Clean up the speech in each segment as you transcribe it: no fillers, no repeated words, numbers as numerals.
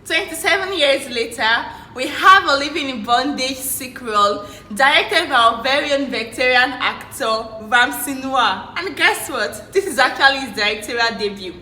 27 years later, we have a Living in Bondage sequel directed by our very own veteran actor Ramsey Noah. And guess what? This is actually his directorial debut.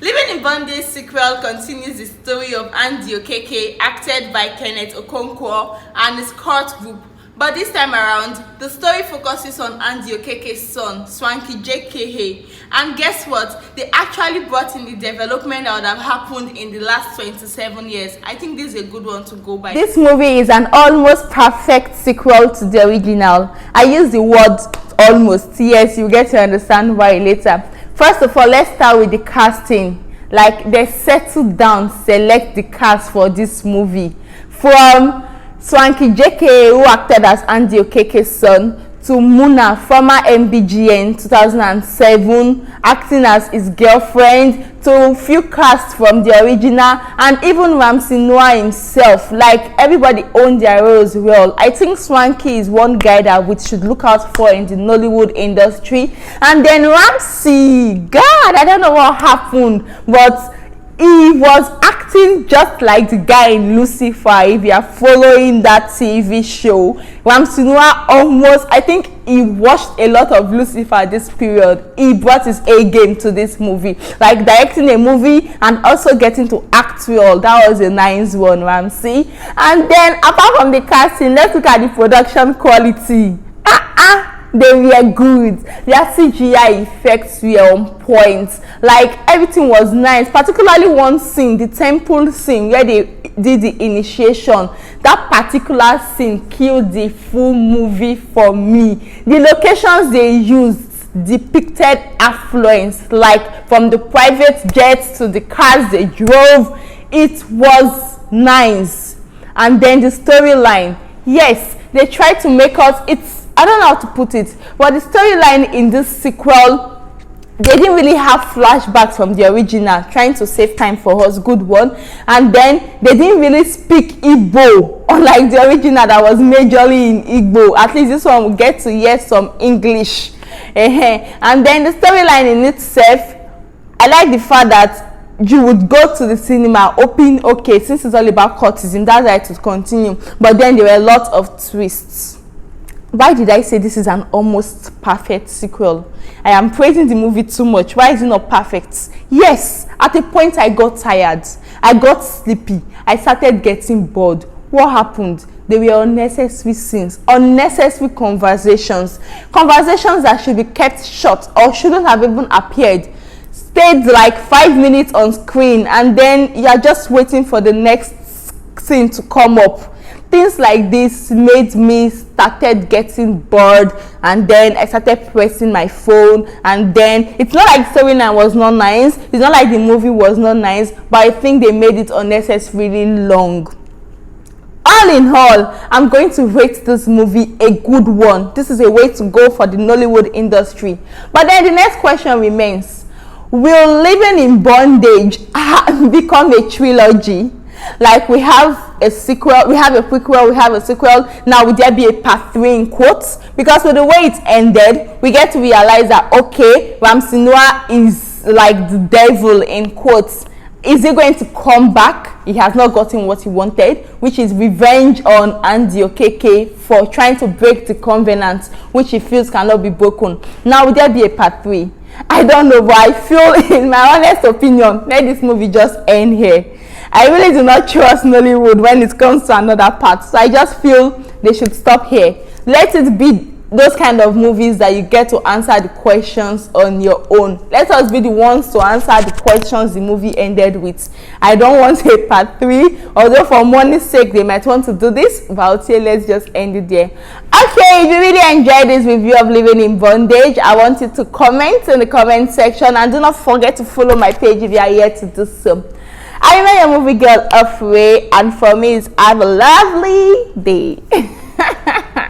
Living in Bondage sequel continues the story of Andy Okeke, acted by Kenneth Okonkwo, and his court group. But this time around, the story focuses on Andy Okeke's son, Swanky JKA. And guess what? They actually brought in the development that would have happened in the last 27 years. I think this is a good one to go by. This movie is an almost perfect sequel to the original. I use the word almost. Yes, you get to understand why later. First of all, let's start with the casting. Like, they settled down, select the cast for this movie. From Swanky JK, who acted as Andy Okeke's son, to Muna, former MBGN 2007, acting as his girlfriend, to few casts from the original, and even Ramsey Noah himself. Like, everybody owned their roles well. I think Swanky is one guy that we should look out for in the Nollywood industry. And then Ramsey, God, I don't know what happened, but he was acting just like the guy in Lucifer. If you are following that TV show, Ramsey Noah almost, I think he watched a lot of Lucifer this period. He brought his A game to this movie, like directing a movie and also getting to act well. That was a nice one, Ramsey. And then apart from the casting, let's look at the production quality. They were good. Their CGI effects were on point. Like, everything was nice, particularly one scene, the temple scene where they did the initiation. That particular scene killed the full movie for me. The locations they used depicted affluence, like from the private jets to the cars they drove. It was nice. And then the storyline, yes, they tried to make us, I don't know how to put it, but the storyline in this sequel, they didn't really have flashbacks from the original, trying to save time for us, good one. And then they didn't really speak Igbo, unlike the original that was majorly in Igbo. At least this one will get to hear some English. And then the storyline in itself, I like the fact that you would go to the cinema hoping, okay, since it's all about courtism, that's why it would continue. But then there were a lot of twists. Why did I say this is an almost perfect sequel? I am praising the movie too much. Why is it not perfect? Yes, at a point I got tired. I got sleepy. I started getting bored. What happened? There were unnecessary scenes, unnecessary conversations that should be kept short or shouldn't have even appeared. Stayed like 5 minutes on screen, and then you are just waiting for the next scene to come up. Things like this made me started getting bored, and then I started pressing my phone. And then it's not like the storyline was not nice, it's not like the movie was not nice, but I think they made it unnecessarily long. All in all, I'm going to rate this movie a good one. This is a way to go for the Nollywood industry. But then the next question remains, will Living in Bondage become a trilogy? Like, we have a sequel, we have a prequel, we have a sequel. Now, will there be a part 3 in quotes? Because with the way it ended, we get to realize that, okay, Ramsey Noah is like the devil in quotes. Is he going to come back? He has not gotten what he wanted, which is revenge on Andy Okeke for trying to break the covenant, which he feels cannot be broken. Now, will there be a part 3? I don't know, but I feel, in my honest opinion, let this movie just end here. I really do not trust Nollywood when it comes to another part. So I just feel they should stop here. Let it be those kind of movies that you get to answer the questions on your own. Let us be the ones to answer the questions the movie ended with. I don't want a part 3, although for money's sake they might want to do this, but I'll say let's just end it there. Okay, if you really enjoyed this review of Living in Bondage, I want you to comment in the comment section, and do not forget to follow my page if you are yet to do so. I am your movie girl Ofure, and for me, have a lovely day.